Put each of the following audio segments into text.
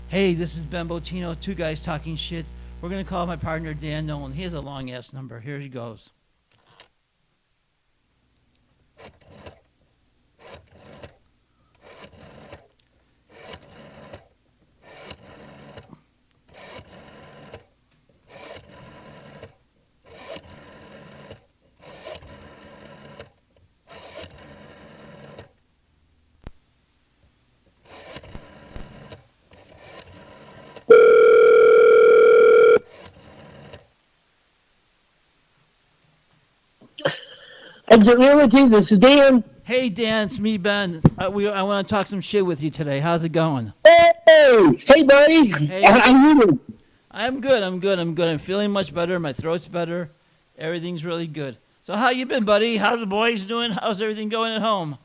Hey, this is Ben Botino, two guys talking shit. We're gonna call my partner Dan Nolan. He has a long ass number. Here he goes. Ingenuity, this is Dan. Hey Dan, it's me Ben. I want to talk some shit with you today. How's it going? Hey, buddy. Hey, How you doing? I'm good. I'm feeling much better. My throat's better. Everything's really good. So how you been, buddy? How's the boys doing? How's everything going at home?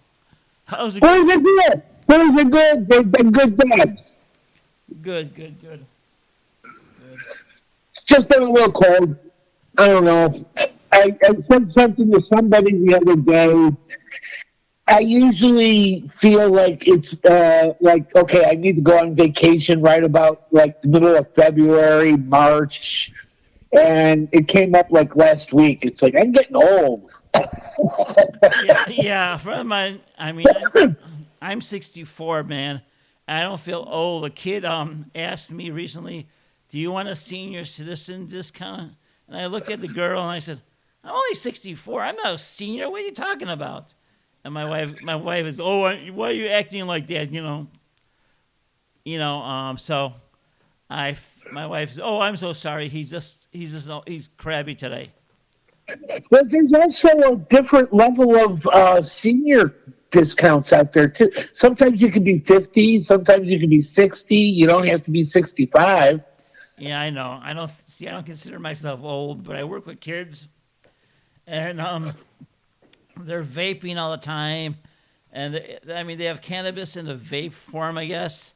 How's it? Boys are good. Boys are good. They've been good dads. Good. It's just been a little cold. I don't know. I said something to somebody the other day. I usually feel like it's like, okay, I need to go on vacation right about like the middle of February, March. And it came up like last week. It's like, I'm getting old. Yeah. From my, I'm 64, man. I don't feel old. A kid asked me recently, "Do you want a senior citizen discount?" And I looked at the girl and I said, "I'm only 64. I'm not a senior. What are you talking about?" And my wife is, "Oh, why are you acting like that?" So my wife says, "Oh, I'm so sorry. He's crabby today." But there's also a different level of senior discounts out there too. Sometimes you can be 50, sometimes you can be 60. You don't have to be 65. Yeah, I know. I don't consider myself old, but I work with kids, and they're vaping all the time, and they have cannabis in the vape form, I guess,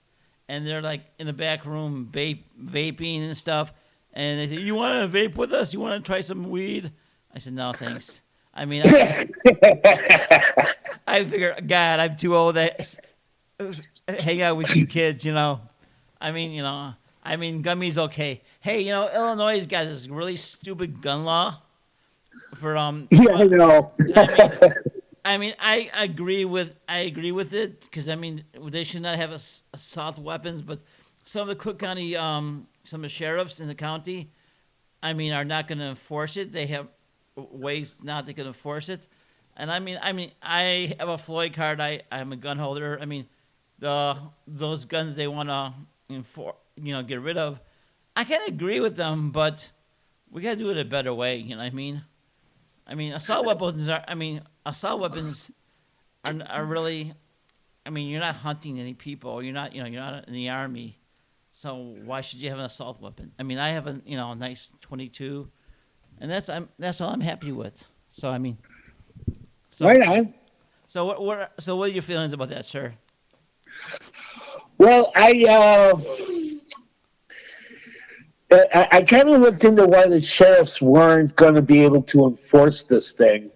and they're like in the back room vaping and stuff, and they say, "You want to vape with us? You want to try some weed?" I said, "No, thanks." I figure, God, I'm too old to hang out with you kids. Gummy's okay. Hey, Illinois has got this really stupid gun law for Yeah, I know. I agree with it because they should not have assault weapons, but some of the Cook County some of the sheriffs in the county, are not going to enforce it. They have ways not they can enforce it, and I have a Floyd card. I'm a gun holder. Those guns they want to get rid of. I can agree with them, but we got to do it a better way. You know what I mean? Assault weapons are really. You're not hunting any people. You're not in the army, so why should you have an assault weapon? I have a nice 22, and that's all I'm happy with. So Right on. what are your feelings about that, sir? Well, I kind of looked into why the sheriffs weren't going to be able to enforce this thing.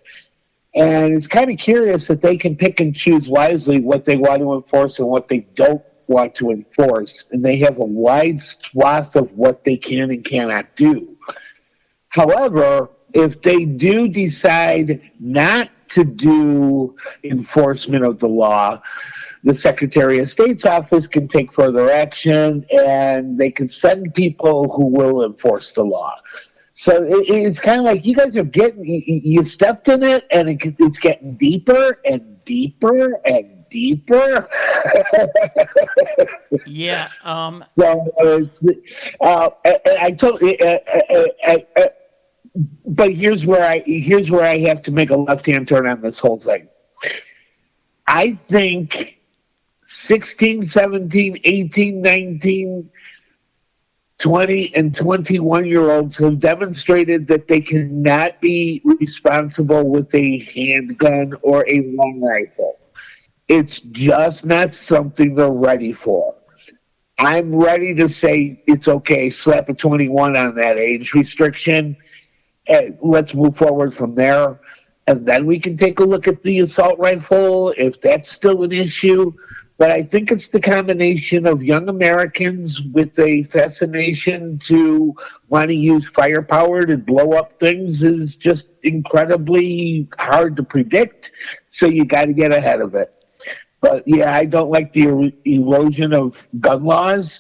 And it's kind of curious that they can pick and choose wisely what they want to enforce and what they don't want to enforce. And they have a wide swath of what they can and cannot do. However, if they do decide not to do enforcement of the law, the Secretary of State's office can take further action and they can send people who will enforce the law. So it's kind of like you guys are you stepped in it and it's getting deeper and deeper and deeper. Yeah. So it's, I totally, but here's where I have to make a left-hand turn on this whole thing. I think 16, 17, 18, 19, 20, and 21-year-olds have demonstrated that they cannot be responsible with a handgun or a long rifle. It's just not something they're ready for. I'm ready to say it's okay, slap a 21 on that age restriction, and let's move forward from there. and then we can take a look at the assault rifle if that's still an issue. But I think it's the combination of young Americans with a fascination to want to use firepower to blow up things is just incredibly hard to predict. So you got to get ahead of it. But yeah, I don't like the erosion of gun laws.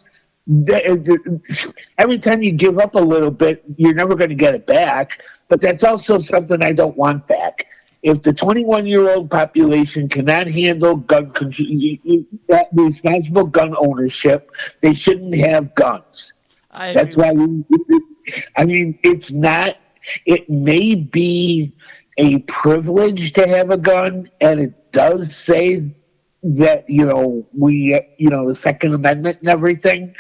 Every time you give up a little bit, you're never going to get it back. But that's also something I don't want back. If the 21-year-old population cannot handle responsible gun ownership, they shouldn't have guns. I agree That's with why I mean, it's not. It may be a privilege to have a gun, and it does say that the Second Amendment and everything.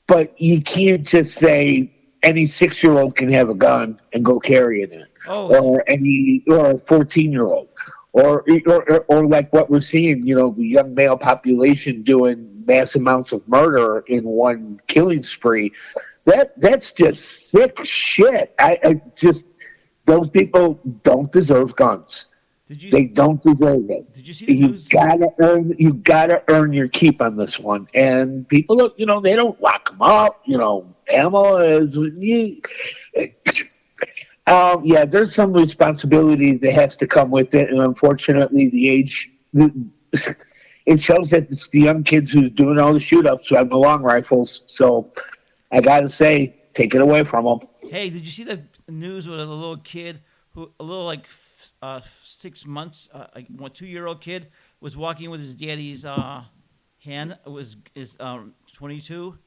But you can't just say any 6-year-old can have a gun and go carrying it, Oh, or a 14-year-old, or like what we're seeing, the young male population doing mass amounts of murder in one killing spree. That's just sick shit. I just those people don't deserve guns. did you They don't deserve it. did you see the news? You gotta earn your keep on this one. And people, they don't lock them up. Ammo is. Yeah, there's some responsibility that has to come with it, and unfortunately, it shows that it's the young kids who's doing all the shoot-ups on the long rifles. So I gotta say, take it away from them. Hey, did you see the news with a little kid a little like 6 months, like 2-year-old kid was walking with his daddy's hand. It was 22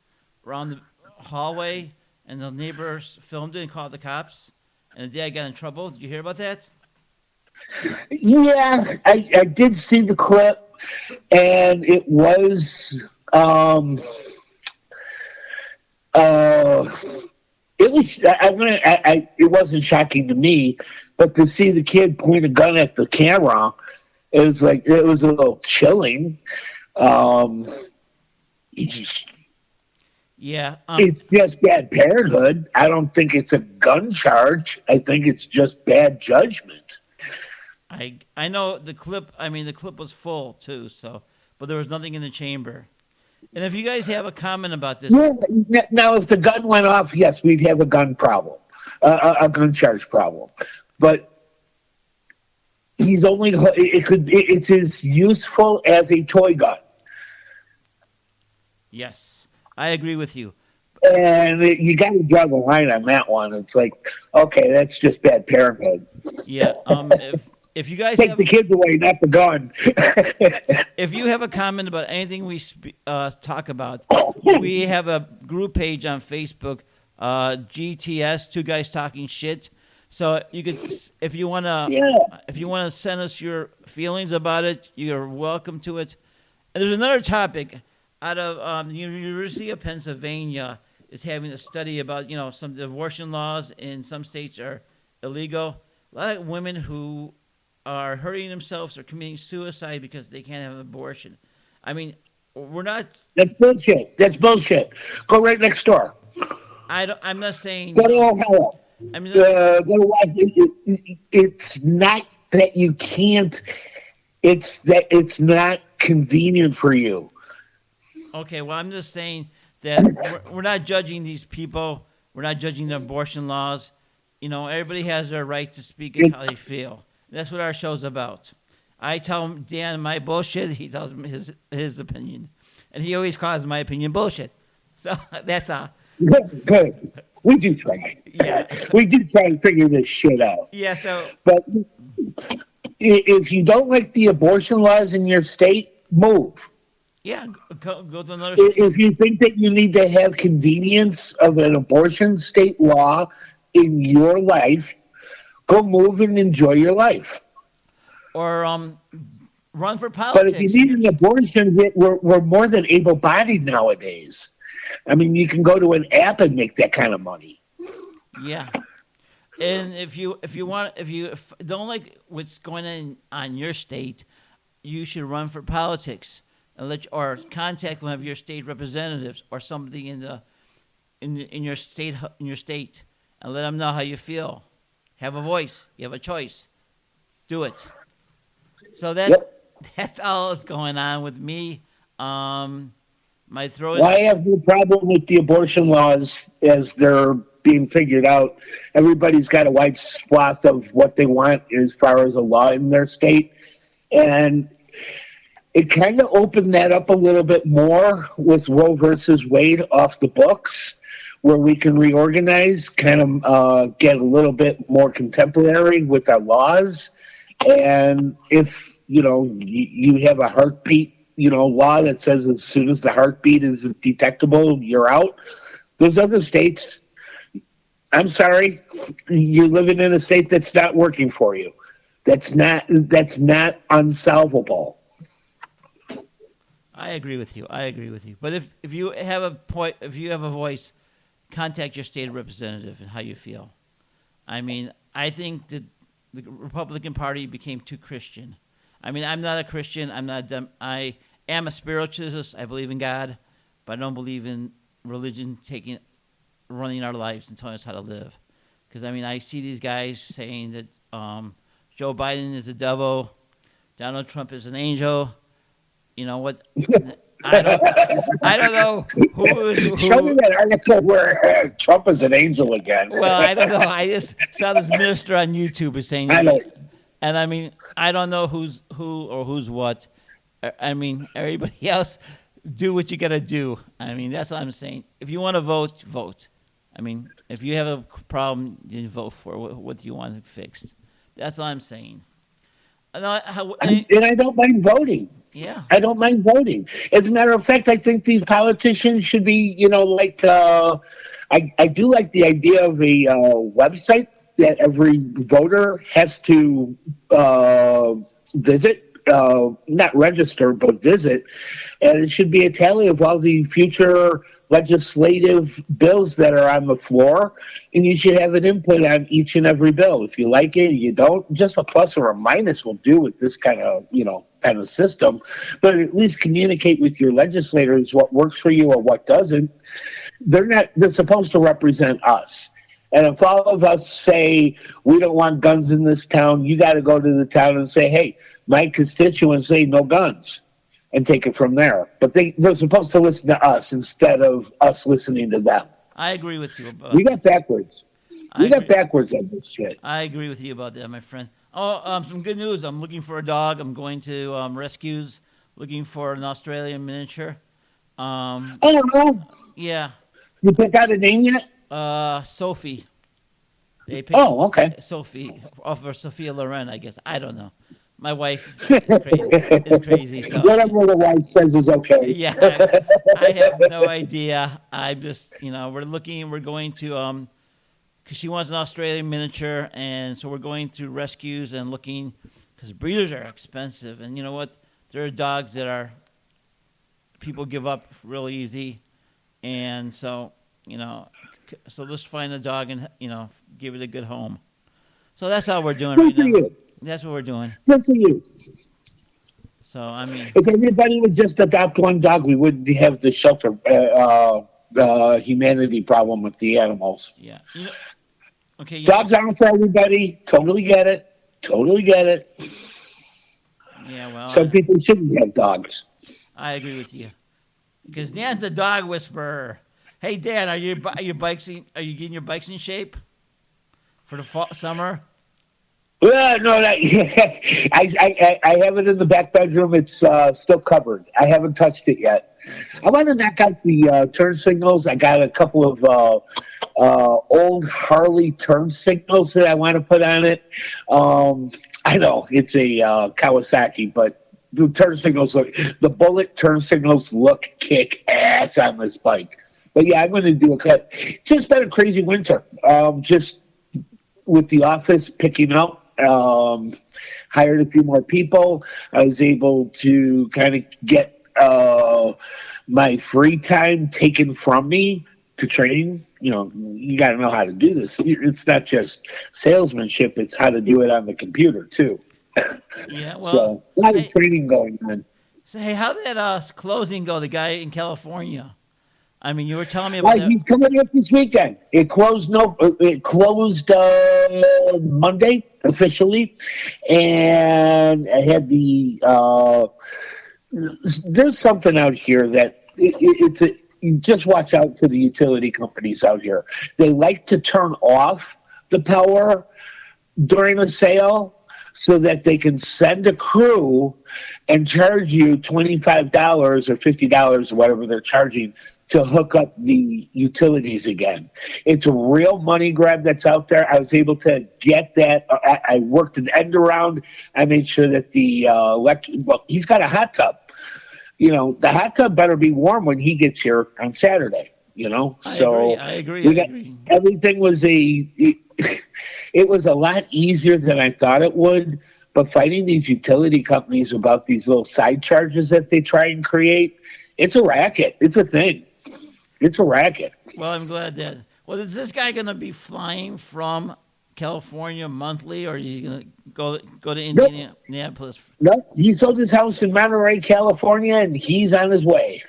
around the hallway, and the neighbors filmed it and called the cops. And the dad got in trouble. Did you hear about that? Yeah, I did see the clip, and it was it was it wasn't shocking to me, but to see the kid point a gun at the camera, it was a little chilling. Yeah. It's just bad parenthood. I don't think it's a gun charge. I think it's just bad judgment. I know the clip. I mean, the clip was full too. So, but there was nothing in the chamber. And if you guys have a comment about this, Yeah, now, if the gun went off, yes, we'd have a gun problem, a gun charge problem. But it's as useful as a toy gun. yes, I agree with you. And you got to draw the line on that one. It's like, okay, that's just bad parenthood. Yeah. If you guys Take have the kids away, not the gun. if you have a comment about anything we talk about, we have a group page on Facebook, GTS, Two Guys Talking Shit. So you could, if you wanna send us your feelings about it, you're welcome to it. And there's another topic out of the University of Pennsylvania is having a study about some abortion laws in some states are illegal. A lot of women who are hurting themselves or committing suicide because they can't have an abortion. I mean, we're not. That's bullshit. That's bullshit. Go right next door. I'm not saying. Go to Ohio. I mean, Go to Washington. It's not that you can't. It's that it's not convenient for you. okay. Well, I'm just saying that we're not judging these people. We're not judging the abortion laws. Everybody has their right to speak and how they feel. That's what our show's about. I tell Dan my bullshit. He tells me his opinion, and he always calls my opinion bullshit. So that's all. Good. We do try. Yeah. We do try to figure this shit out. Yeah. So But if you don't like the abortion laws in your state, move. yeah, go to another state. If you think that you need to have convenience of an abortion state law in your life, go move and enjoy your life. Or run for politics. But if you need an abortion, we're more than able-bodied nowadays. I mean, you can go to an app and make that kind of money. Yeah. And if you don't like what's going on your state, you should run for politics and or contact one of your state representatives or somebody in your state and let them know how you feel. Have a voice. You have a choice. do it. So that's Yep. that's all that's going on with me. My throat Well, is I have no problem with the abortion laws as they're being figured out. Everybody's got a wide swath of what they want as far as a law in their state. And it kind of opened that up a little bit more with Roe versus Wade off the books, where we can reorganize, kind of get a little bit more contemporary with our laws. And if you have a heartbeat, law that says as soon as the heartbeat is detectable, you're out. Those other states, I'm sorry, you're living in a state that's not working for you. That's not unsolvable. I agree with you. I agree with you. But if you have a point, if you have a voice, contact your state representative and how you feel. I mean, I think that the Republican Party became too Christian. I mean, I'm not a Christian. I am a spiritualist. I believe in God, but I don't believe in religion running our lives and telling us how to live. Because I mean, I see these guys saying that Joe Biden is the devil, Donald Trump is an angel. You know what? I don't. I don't know who is Show me who. that article where Trump is an angel again. Well, I don't know. I just saw this minister on YouTube is saying, I don't. and I mean, I don't know who's who or who's what. I mean, everybody else do what you got to do. I mean, that's what I'm saying. If you want to vote, vote. I mean, if you have a problem, you vote for what you want fixed. That's all I'm saying. And And I don't mind voting. yeah, I don't mind voting. As a matter of fact, I think these politicians should be, like, I do like the idea of a website that every voter has to visit, not register, but visit. And it should be a tally of all the future legislative bills that are on the floor. And you should have an input on each and every bill. If you like it, you don't, just a plus or a minus will do with this kind of system. But at least communicate with your legislators what works for you or what doesn't. They're supposed to represent us. And if all of us say we don't want guns in this town, you got to go to the town and say, hey, my constituents say no guns, and take it from there. But they're supposed to listen to us instead of us listening to them. I agree with you about We that. got backwards. I We got agree. backwards on this shit. I agree with you about that, my friend. Oh, some good news. I'm looking for a dog. I'm going to rescues, looking for an Australian miniature. Um, Oh no! yeah, You pick out a name yet? Sophie. They picked Oh, okay. Sophie over Sophia Loren, I guess. I don't know. My wife is crazy. Is crazy. So Whatever the wife says is okay. yeah, I have no idea. I'm just we're looking. We're going to because she wants an Australian miniature, and so we're going through rescues and looking because breeders are expensive, and you know what? There are dogs that are people give up real easy, and so so let's find a dog and give it a good home. So that's how we're doing Good right for now. you. That's what we're doing. Good for you. So I mean, If everybody would just adopt one dog, we wouldn't have the shelter humanity problem with the animals. yeah. Okay. Dogs aren't for everybody. Totally get it. Totally get it. Yeah. Well, Some people shouldn't have dogs. I agree with you because Dan's a dog whisperer. Hey Dan, are you are you getting your bikes in shape for the summer? Well, no, I have it in the back bedroom. It's still covered. I haven't touched it yet. I want to knock out the turn signals. I got a couple of old Harley turn signals that I want to put on it. I know it's a Kawasaki, but the bullet turn signals look kick ass on this bike. But yeah, I'm going to do a cut. Just been a crazy winter. Just with the office picking up. Hired a few more people. I was able to kind of get my free time taken from me to train. You got to know how to do this. It's not just salesmanship, it's how to do it on the computer, too. Yeah. Well, So, a lot of hey, training going on. so hey, how did that closing go? The guy in California. I mean, you were telling me about Well, that. he's coming up this weekend. It closed Monday officially, and I had the there's something out here that it's a you just watch out for the utility companies out here. They like to turn off the power during a sale so that they can send a crew and charge you $25 or $50 or whatever they're charging to hook up the utilities again. It's a real money grab that's out there. I was able to get that. I worked an end around. I made sure that the well, he's got a hot tub. The hot tub better be warm when he gets here on Saturday. I agree. So I agree. we I got agree. everything was it was a lot easier than I thought it would. But fighting these utility companies about these little side charges that they try and create, it's a racket. It's a thing. It's a racket. Well, I'm glad that. Well, is this guy going to be flying from California monthly, or are you going to go to Nope. Indianapolis? Nope. He sold his house in Monterey, California, and he's on his way.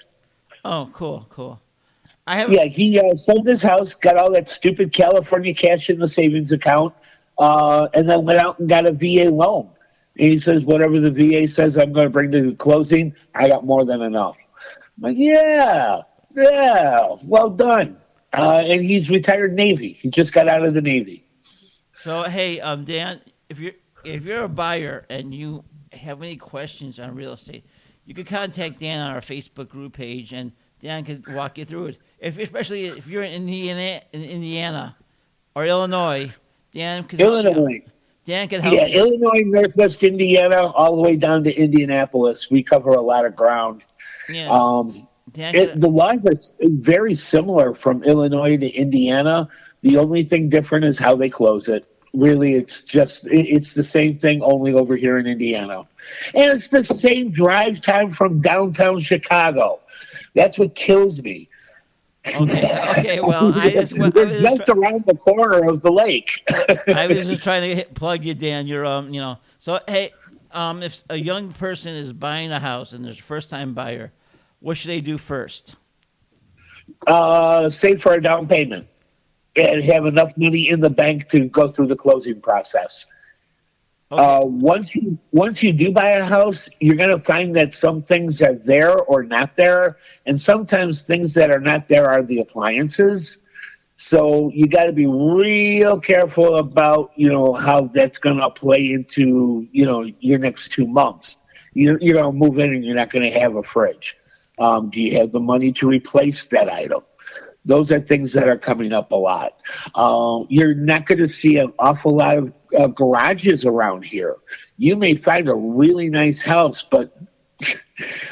Oh, cool, cool. I have. Yeah, he sold his house, got all that stupid California cash in the savings account, and then went out and got a VA loan. And he says, whatever the VA says I'm going to bring to the closing, I got more than enough. I'm like, yeah, well done. And he's retired Navy. He just got out of the Navy. So hey, Dan, if you're a buyer and you have any questions on real estate, you can contact Dan on our Facebook group page, and Dan can walk you through it. Especially if you're in Indiana or Illinois, Dan can help you. Illinois. Dan can help Yeah, you. Illinois, Northwest Indiana, all the way down to Indianapolis. We cover a lot of ground. Yeah, Um, Dan can. the laws are very similar from Illinois to Indiana. The only thing different is how they close it. Really, it's the same thing, only over here in Indiana. And it's the same drive time from downtown Chicago. That's what kills me. Okay, okay. Well, We're just around the corner of the lake. I was just trying to plug you, Dan. You're. So hey, if a young person is buying a house and there's a first time buyer, what should they do first? Save for a down payment and have enough money in the bank to go through the closing process. Okay. Once you do buy a house, you're going to find that some things are there or not there, and sometimes things that are not there are the appliances. So you got to be real careful about how that's going to play into your next 2 months. You're going to move in and you're not going to have a fridge. Do you have the money to replace that item? Those are things that are coming up a lot. You're not going to see an awful lot of garages around here. You may find a really nice house, but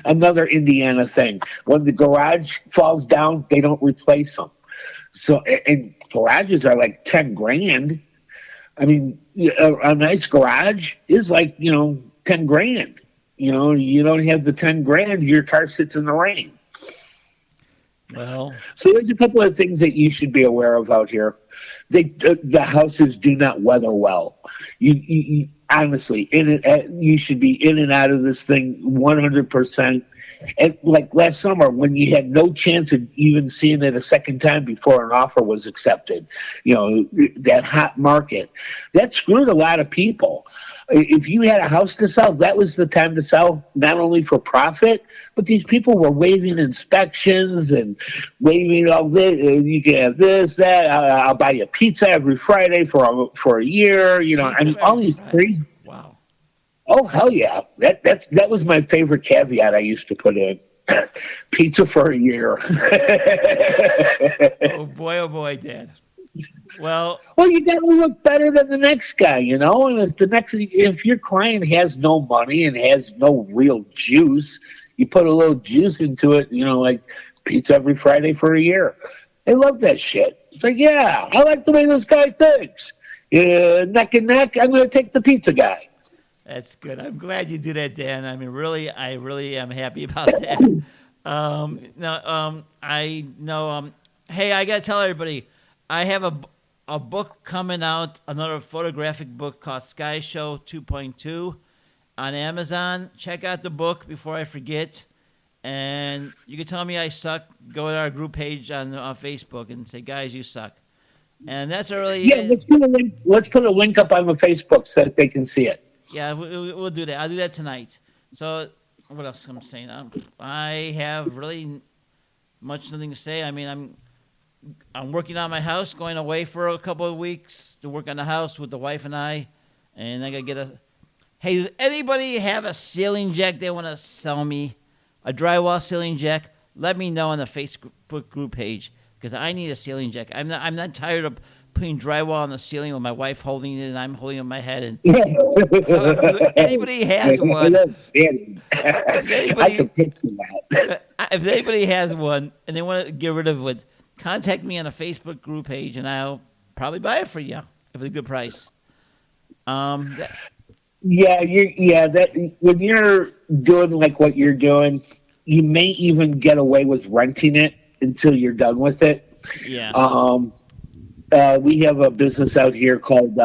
another Indiana thing. When the garage falls down, they don't replace them. So, and garages are like 10 grand. I mean, a nice garage is like, 10 grand. You don't have the 10 grand, your car sits in the rain. Well, So there's a couple of things that you should be aware of out here. The houses do not weather well. You honestly, you should be in and out of this thing 100%. And like last summer, when you had no chance of even seeing it a second time before an offer was accepted, that hot market, that screwed a lot of people. If you had a house to sell, that was the time to sell, not only for profit, but these people were waiving inspections and waiving all this. You can have this, that. I'll buy you pizza every Friday for a year. I mean, all these crazy. wow. Oh hell yeah! That was my favorite caveat I used to put in. Pizza for a year. Oh boy, Dan. Well, Well, you got to look better than the next guy, And if your client has no money and has no real juice, you put a little juice into it. Like pizza every Friday for a year. They love that shit. It's like, yeah, I like the way this guy thinks. Neck and neck. I'm going to take the pizza guy. that's good. I'm glad you do that, Dan. I mean, really, I really am happy about that. I know. Hey, I gotta tell everybody, I have a book coming out, another photographic book called Sky Show 2.2 on Amazon. Check out the book before I forget. and you can tell me I suck. Go to our group page on Facebook and say, guys, you suck. And that's Yeah, really, let's put a link up on the Facebook so that they can see it. yeah, we'll do that. I'll do that tonight. So what else am I saying? I have really much nothing to say. I mean, I'm working on my house, going away for a couple of weeks to work on the house with the wife and I gotta get a. Hey, does anybody have a ceiling jack they want to sell me? A drywall ceiling jack? Let me know on the Facebook group page because I need a ceiling jack. I'm not tired of putting drywall on the ceiling with my wife holding it and I'm holding it on my head. And so if anybody has one, if I can anybody picture that. if anybody has one and they want to get rid of it, contact me on a Facebook group page and I'll probably buy it for you if it's a good price. That, That when you're doing like what you're doing, you may even get away with renting it until you're done with it. yeah. We have a business out here called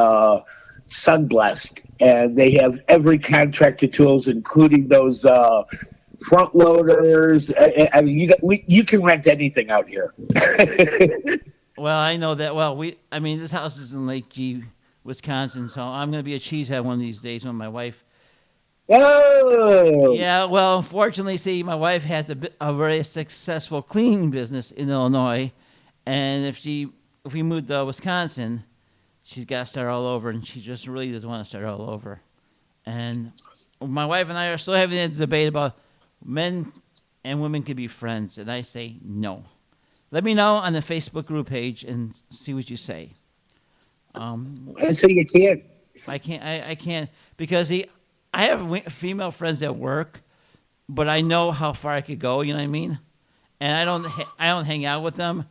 Sunblessed, and they have every contractor tools, including those front loaders. I mean, you can rent anything out here. Well, I know that. Well, this house is in Lake G, Wisconsin, so I'm going to be a cheesehead one of these days with my wife. Oh, Yeah, well, unfortunately, see, my wife has a very successful cleaning business in Illinois, and if we moved to Wisconsin, she's got to start all over, and she just really doesn't want to start all over. And my wife and I are still having this debate about men and women could be friends, and I say no. Let me know on the Facebook group page and see what you say. so you can't. I can't because I have female friends at work, but I know how far I could go. You know what I mean? And I don't hang out with them.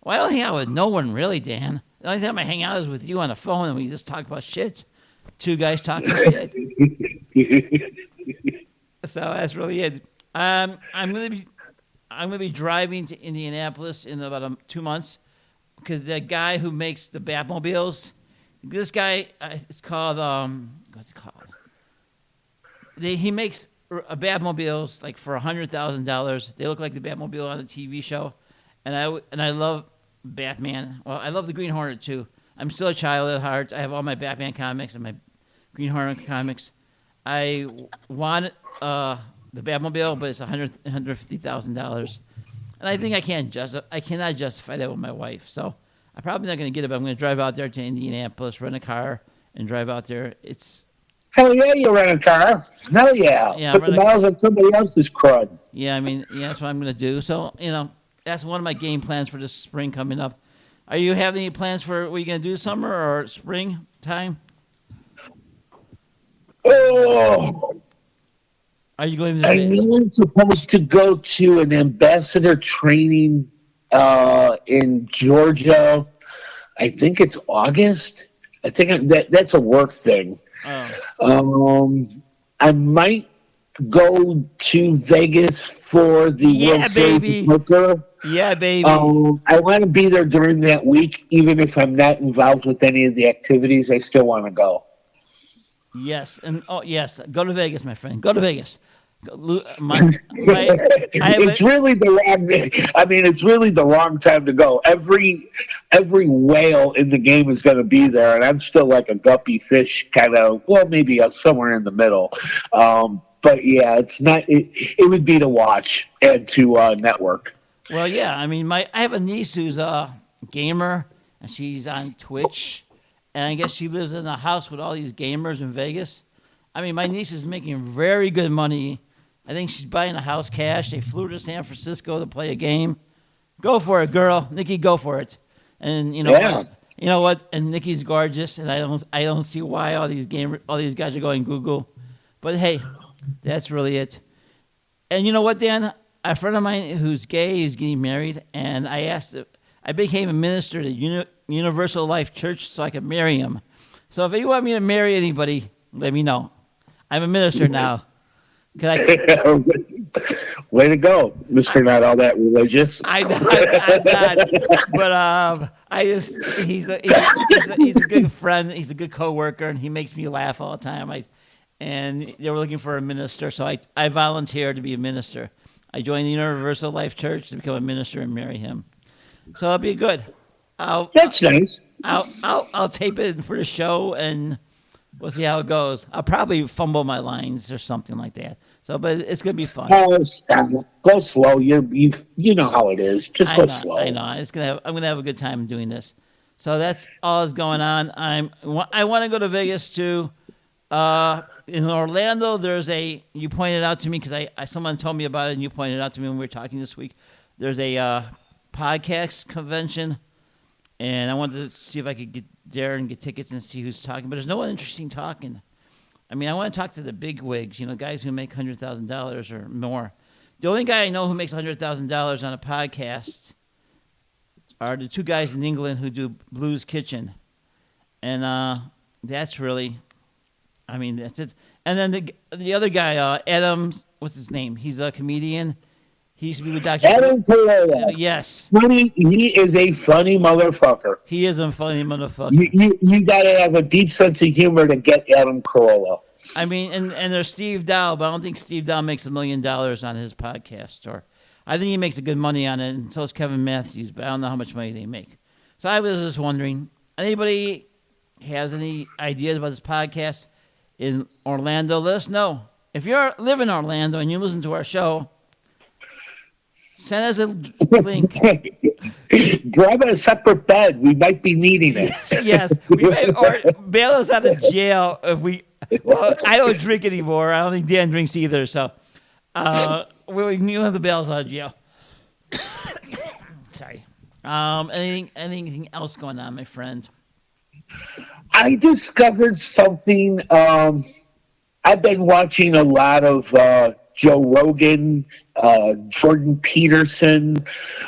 Well, I don't hang out with no one really, Dan. The only time I hang out is with you on the phone, and we just talk about shit. Two guys talking shit. So that's really it. I'm gonna be driving to Indianapolis in about 2 months because the guy who makes the Batmobiles, this guy, it's called what's it called? He makes Batmobiles like for $100,000. They look like the Batmobile on the TV show, and I love Batman. Well, I love the Green Hornet too. I'm still a child at heart. I have all my Batman comics and my Green Hornet comics. I want the Batmobile, but it's $150,000, and I think I cannot justify that with my wife. So I'm probably not going to get it. But I'm going to drive out there to Indianapolis, rent a car, and drive out there. Hell yeah, you rent a car. Hell yeah. Yeah, Put the miles on somebody else's crud. Yeah, that's what I'm going to do. So that's one of my game plans for this spring coming up. Are you having any plans for what you're going to do summer or spring time? Oh, Are you going to? I'm supposed to go to an ambassador training in Georgia. I think it's August. I think that's a work thing. Oh. I might go to Vegas for the World Series of Poker. Yeah, baby. I want to be there during that week, even if I'm not involved with any of the activities. I still want to go. Yes, and yes, go to Vegas, my friend. Go to Vegas. It's really the wrong. I mean, it's really the wrong time to go. Every whale in the game is going to be there, and I'm still like a guppy fish, kind of. Well, maybe somewhere in the middle. But yeah, it's not. It would be to watch and to network. Well, yeah. I mean, I have a niece who's a gamer, and she's on Twitch, and I guess she lives in a house with all these gamers in Vegas. I mean, my niece is making very good money. I think she's buying a house cash. They flew to San Francisco to play a game. Go for it, girl, Nikki. Go for it. And you know what? And Nikki's gorgeous, and I don't see why all these guys are going Google. But hey, that's really it. And you know what, Dan? A friend of mine who's gay is getting married, and I became a minister at Universal Life Church so I could marry him. So if you want me to marry anybody, let me know. I'm a minister now. Way to go, Mr. Not All That Religious. I'm not, but he's a good friend. He's a good coworker, and he makes me laugh all the time. And they were looking for a minister, so I volunteered to be a minister. I joined the Universal Life Church to become a minister and marry him. So it'll be good. I'll That's nice. I'll tape it for the show and we'll see how it goes. I'll probably fumble my lines or something like that. So, but it's gonna be fun. Go slow. You know how it is. Just go slow. I know. I'm gonna have a good time doing this. So that's all that's going on. I want to go to Vegas too. In Orlando, you pointed out to me because someone told me about it and you pointed it out to me when we were talking this week. There's a podcast convention, and I wanted to see if I could get there and get tickets and see who's talking. But there's no one interesting talking. I mean, I want to talk to the big wigs, guys who make $100,000 or more. The only guy I know who makes $100,000 on a podcast are the two guys in England who do Blues Kitchen. And that's really, that's it. And then the other guy, Adam, what's his name? He's a comedian. He used to be with Dr. Adam Carolla. Yes. Funny, he is a funny motherfucker. He is a funny motherfucker. You got to have a deep sense of humor to get Adam Carolla. I mean, and there's Steve Dow, but I don't think Steve Dow makes $1 million on his podcast. Or I think he makes a good money on it, and so is Kevin Matthews, but I don't know how much money they make. So I was just wondering, anybody has any ideas about this podcast in Orlando? Let us know. If you live in Orlando and you listen to our show, send us a link. Grab a separate bed. We might be needing it. Yes. Or bail us out of jail if we. Well, I don't drink anymore. I don't think Dan drinks either. So you have the bail us out of jail. Sorry. Anything else going on, my friend? I discovered something. I've been watching a lot of Joe Rogan, Jordan Peterson,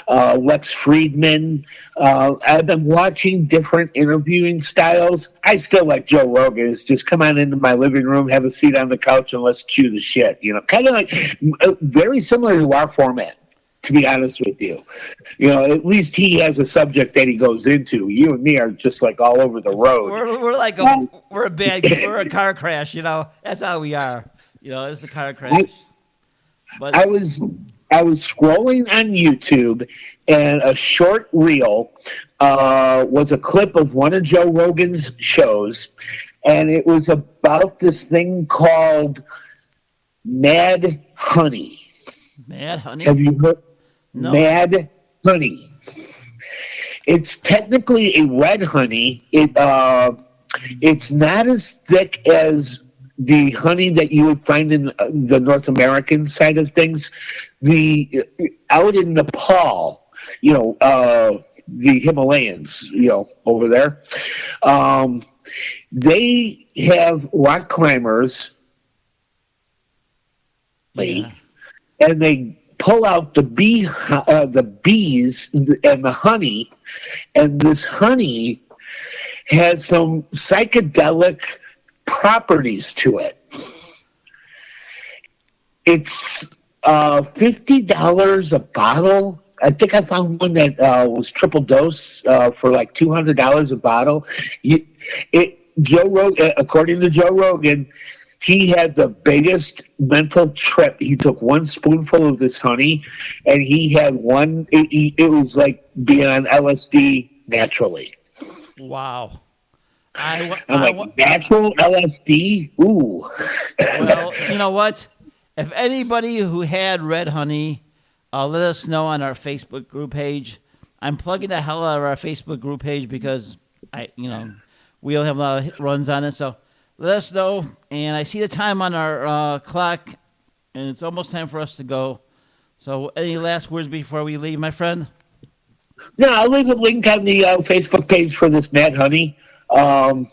Lex Friedman. I've been watching different interviewing styles. I still like Joe Rogan. It's just come on into my living room, have a seat on the couch, and let's chew the shit. Kind of like very similar to our format, to be honest with you. At least he has a subject that he goes into. You and me are just like all over the road. We're a car crash. That's how we are. It's a car crash. But I was scrolling on YouTube, and a short reel was a clip of one of Joe Rogan's shows, and it was about this thing called Mad Honey. Mad Honey? Have you heard? No. Mad Honey. It's technically a red honey. It's not as thick as the honey that you would find in the North American side of things. Out in Nepal, the Himalayas, over there, they have rock climbers, and they pull out the bees and the honey, and this honey has some psychedelic properties to it. It's $50 a bottle. I think I found one that was triple dose for like $200 a bottle. According to Joe Rogan, he had the biggest mental trip. He took one spoonful of this honey, and he had one. It was like being on LSD naturally. Wow. Natural LSD? Ooh. Well, you know what? If anybody who had red honey, let us know on our Facebook group page. I'm plugging the hell out of our Facebook group page because we don't have a lot of runs on it. So let us know. And I see the time on our clock, and it's almost time for us to go. So any last words before we leave, my friend? No, I'll leave a link on the Facebook page for this Mad Honey. You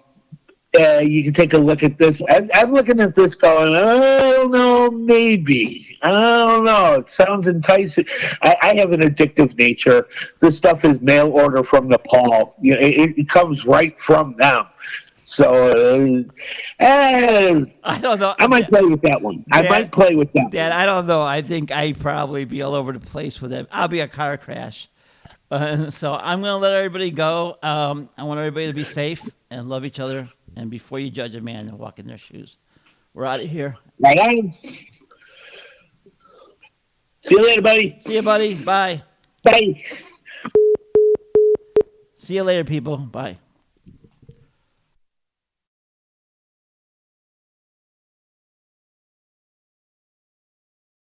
can take a look at this. I'm looking at this going, I don't know, maybe. I don't know. It sounds enticing. I have an addictive nature. This stuff is mail order from Nepal. It comes right from them. So, I don't know. I might play with that one. Dad, I might play with that Dad, I don't know. I think I'd probably be all over the place with it. I'll be a car crash. So I'm going to let everybody go. I want everybody to be safe and love each other. And before you judge a man, and walk in their shoes. We're out of here. Right on. See you later, buddy. See you, buddy. Bye. Bye. See you later, people. Bye.